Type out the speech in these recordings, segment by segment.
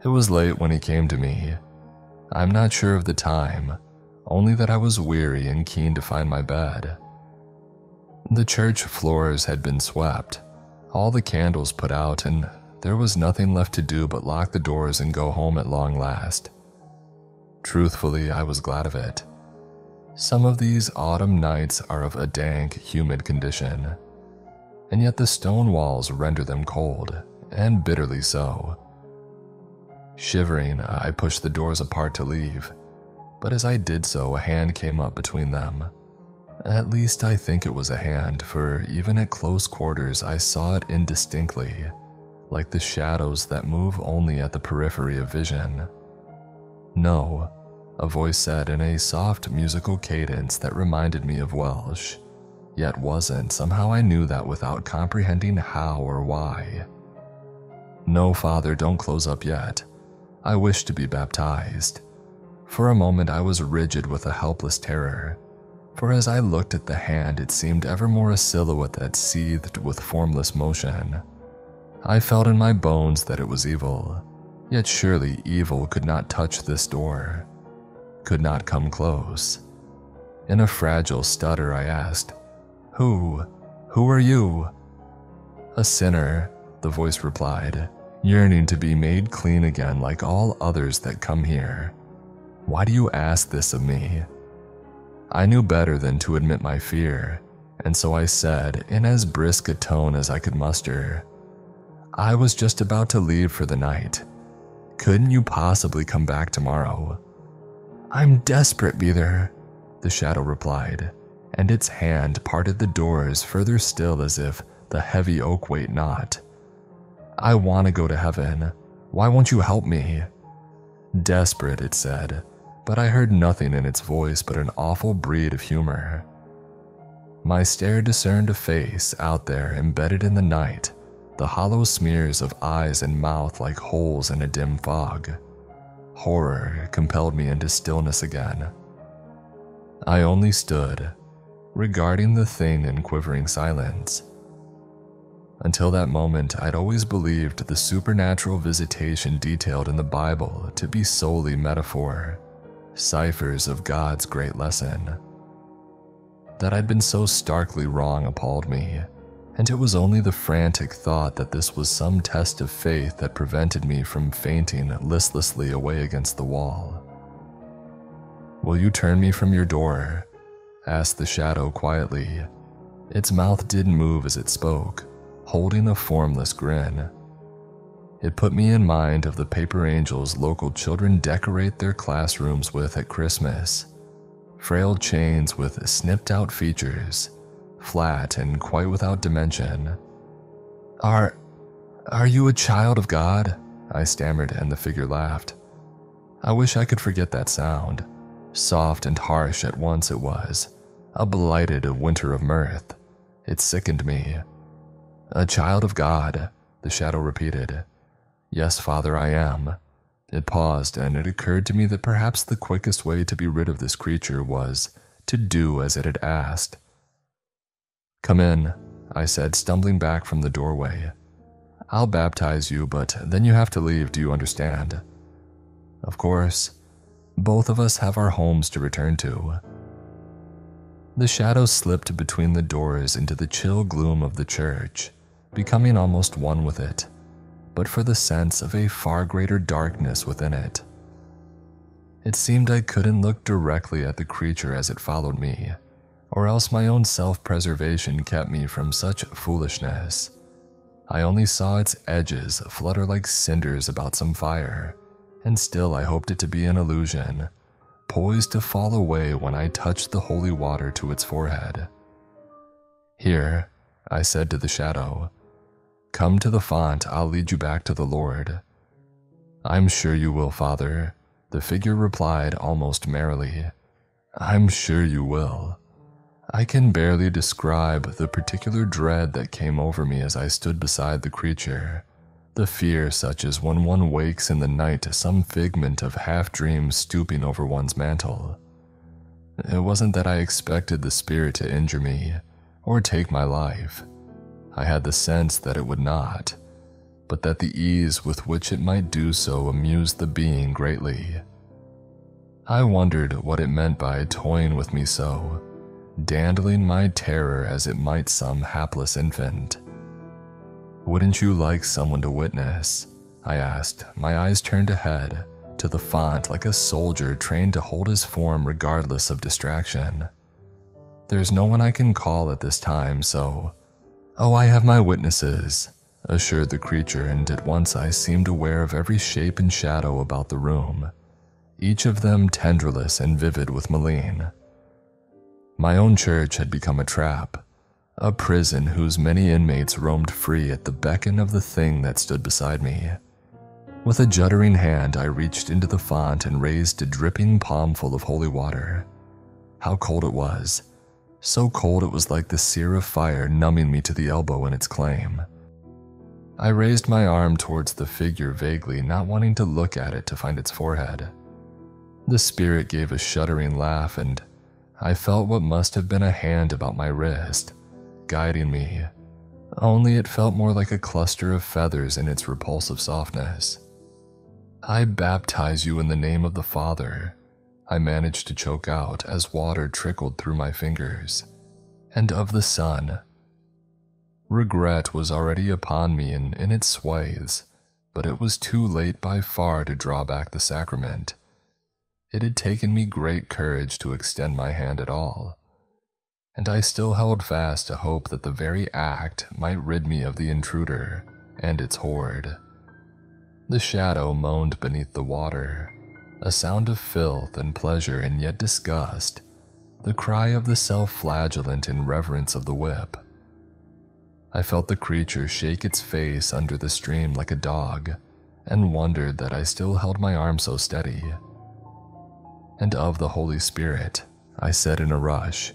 It was late when he came to me. I'm not sure of the time, only that I was weary and keen to find my bed. The church floors had been swept, all the candles put out, and there was nothing left to do but lock the doors and go home at long last. Truthfully, I was glad of it. Some of these autumn nights are of a dank, humid condition, and yet the stone walls render them cold, and bitterly so. Shivering, I pushed the doors apart to leave, but as I did so, a hand came up between them. At least I think it was a hand, for even at close quarters I saw it indistinctly, like the shadows that move only at the periphery of vision. "No," a voice said in a soft musical cadence that reminded me of Welsh, yet wasn't. Somehow I knew that without comprehending how or why. "No, Father, don't close up yet. I wish to be baptized." For a moment I was rigid with a helpless terror, for as I looked at the hand it seemed ever more a silhouette that seethed with formless motion. I felt in my bones that it was evil, yet surely evil could not touch this door, could not come close. In a fragile stutter I asked, Who are you?" "A sinner," the voice replied, "yearning to be made clean again like all others that come here. Why do you ask this of me?" I knew better than to admit my fear, and so I said, in as brisk a tone as I could muster, "I was just about to leave for the night. Couldn't you possibly come back tomorrow?" "I'm desperate, Beather," the shadow replied, and its hand parted the doors further still as if the heavy oak weight not. "I want to go to heaven. Why won't you help me?" Desperate, it said, but I heard nothing in its voice but an awful breed of humor. My stare discerned a face out there embedded in the night, the hollow smears of eyes and mouth like holes in a dim fog. Horror compelled me into stillness again. I only stood, regarding the thing in quivering silence. Until that moment, I'd always believed the supernatural visitation detailed in the Bible to be solely metaphor, ciphers of God's great lesson. That I'd been so starkly wrong appalled me, and it was only the frantic thought that this was some test of faith that prevented me from fainting listlessly away against the wall. "Will you turn me from your door?" asked the shadow quietly. Its mouth didn't move as it spoke, holding a formless grin. It put me in mind of the paper angels local children decorate their classrooms with at Christmas. Frail chains with snipped-out features, flat and quite without dimension. Are you a child of God?" I stammered, and the figure laughed. I wish I could forget that sound. Soft and harsh at once it was, a blighted winter of mirth. It sickened me. "A child of God," the shadow repeated. "Yes, Father, I am." It paused, and it occurred to me that perhaps the quickest way to be rid of this creature was to do as it had asked. "Come in," I said, stumbling back from the doorway. "I'll baptize you, but then you have to leave, do you understand?" "Of course. Both of us have our homes to return to." The shadow slipped between the doors into the chill gloom of the church, becoming almost one with it, but for the sense of a far greater darkness within it. It seemed I couldn't look directly at the creature as it followed me, or else my own self-preservation kept me from such foolishness. I only saw its edges flutter like cinders about some fire, and still I hoped it to be an illusion, poised to fall away when I touched the holy water to its forehead. "Here," I said to the shadow. "Come to the font, I'll lead you back to the Lord." "I'm sure you will, Father," the figure replied almost merrily. "I'm sure you will." I can barely describe the particular dread that came over me as I stood beside the creature, the fear such as when one wakes in the night to some figment of half-dreams stooping over one's mantle. It wasn't that I expected the spirit to injure me or take my life. I had the sense that it would not, but that the ease with which it might do so amused the being greatly. I wondered what it meant by toying with me so, dandling my terror as it might some hapless infant. "Wouldn't you like someone to witness?" I asked, my eyes turned ahead to the font like a soldier trained to hold his form regardless of distraction. "There's no one I can call at this time, so—" "Oh, I have my witnesses," assured the creature, and at once I seemed aware of every shape and shadow about the room, each of them tenderless and vivid with Malene. My own church had become a trap, a prison whose many inmates roamed free at the beckon of the thing that stood beside me. With a juddering hand, I reached into the font and raised a dripping palmful of holy water. How cold it was. So cold it was like the sear of fire numbing me to the elbow in its claim. I raised my arm towards the figure vaguely, not wanting to look at it to find its forehead. The spirit gave a shuddering laugh, and I felt what must have been a hand about my wrist, guiding me, only it felt more like a cluster of feathers in its repulsive softness. "I baptize you in the name of the Father," I managed to choke out as water trickled through my fingers, "and of the Son." Regret was already upon me and in its swathes, but it was too late by far to draw back the sacrament. It had taken me great courage to extend my hand at all, and I still held fast to hope that the very act might rid me of the intruder and its horde. The shadow moaned beneath the water, a sound of filth and pleasure and yet disgust, the cry of the self-flagellant in reverence of the whip. I felt the creature shake its face under the stream like a dog, and wondered that I still held my arm so steady. "And of the Holy Spirit," I said in a rush,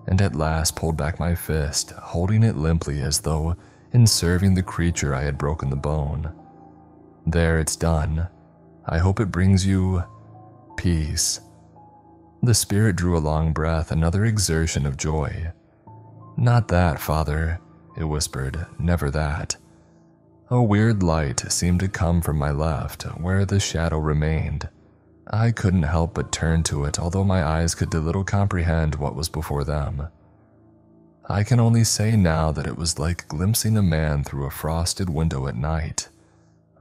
and at last pulled back my fist, holding it limply as though in serving the creature I had broken the bone. "There, it's done. I hope it brings you peace." The spirit drew a long breath, another exertion of joy. "Not that, Father," it whispered, "never that." A weird light seemed to come from my left, where the shadow remained. I couldn't help but turn to it, although my eyes could little comprehend what was before them. I can only say now that it was like glimpsing a man through a frosted window at night,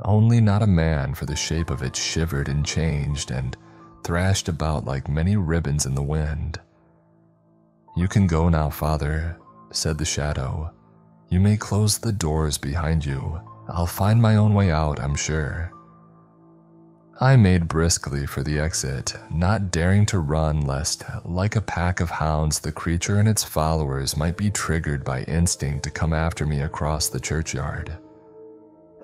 only not a man, for the shape of it shivered and changed and thrashed about like many ribbons in the wind. "You can go now, Father," said the shadow. "You may close the doors behind you. I'll find my own way out, I'm sure." I made briskly for the exit, not daring to run lest, like a pack of hounds, the creature and its followers might be triggered by instinct to come after me across the churchyard.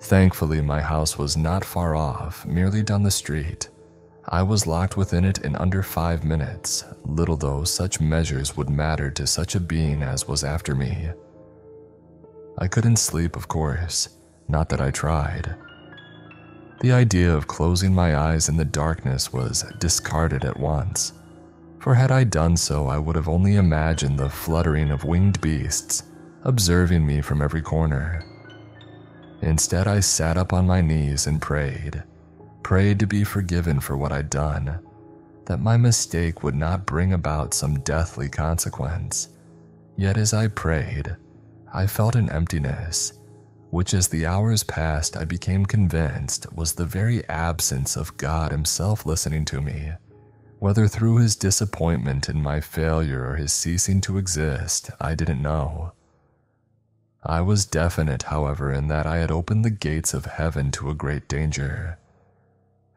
Thankfully, my house was not far off, merely down the street. I was locked within it in under 5 minutes, little though such measures would matter to such a being as was after me. I couldn't sleep, of course, not that I tried. The idea of closing my eyes in the darkness was discarded at once, for had I done so, I would have only imagined the fluttering of winged beasts observing me from every corner. Instead, I sat up on my knees and prayed to be forgiven for what I'd done, that my mistake would not bring about some deathly consequence. Yet as I prayed, I felt an emptiness, which as the hours passed I became convinced was the very absence of God himself listening to me, whether through his disappointment in my failure or his ceasing to exist, I didn't know. I was definite, however, in that I had opened the gates of heaven to a great danger.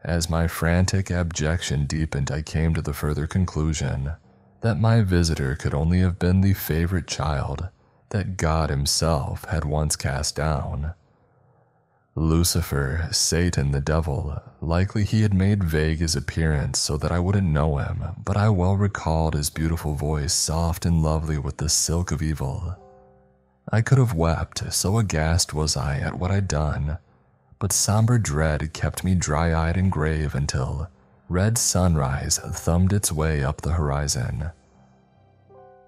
As my frantic abjection deepened, I came to the further conclusion that my visitor could only have been the favorite child that God himself had once cast down. Lucifer, Satan, the devil, likely he had made vague his appearance so that I wouldn't know him, but I well recalled his beautiful voice, soft and lovely with the silk of evil. I could have wept, so aghast was I at what I'd done, but somber dread kept me dry-eyed and grave until red sunrise thumbed its way up the horizon.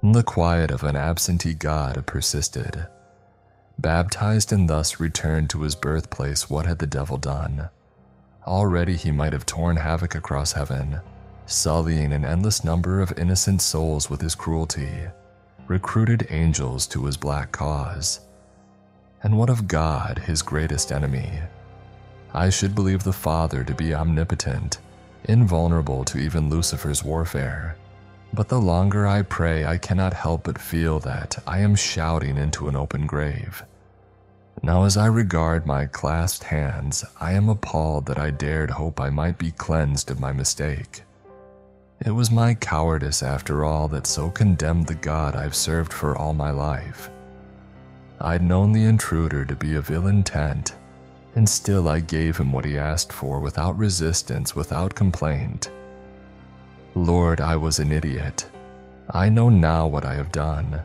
The quiet of an absentee God persisted. Baptized and thus returned to his birthplace, what had the devil done? Already he might have torn havoc across heaven, sullying an endless number of innocent souls with his cruelty, recruited angels to his black cause. And what of God, his greatest enemy? I should believe the Father to be omnipotent, invulnerable to even Lucifer's warfare. But the longer I pray, I cannot help but feel that I am shouting into an open grave. Now as I regard my clasped hands, I am appalled that I dared hope I might be cleansed of my mistake. It was my cowardice, after all, that so condemned the God I've served for all my life. I'd known the intruder to be of ill intent, and still I gave him what he asked for without resistance, without complaint. Lord, I was an idiot. I know now what I have done.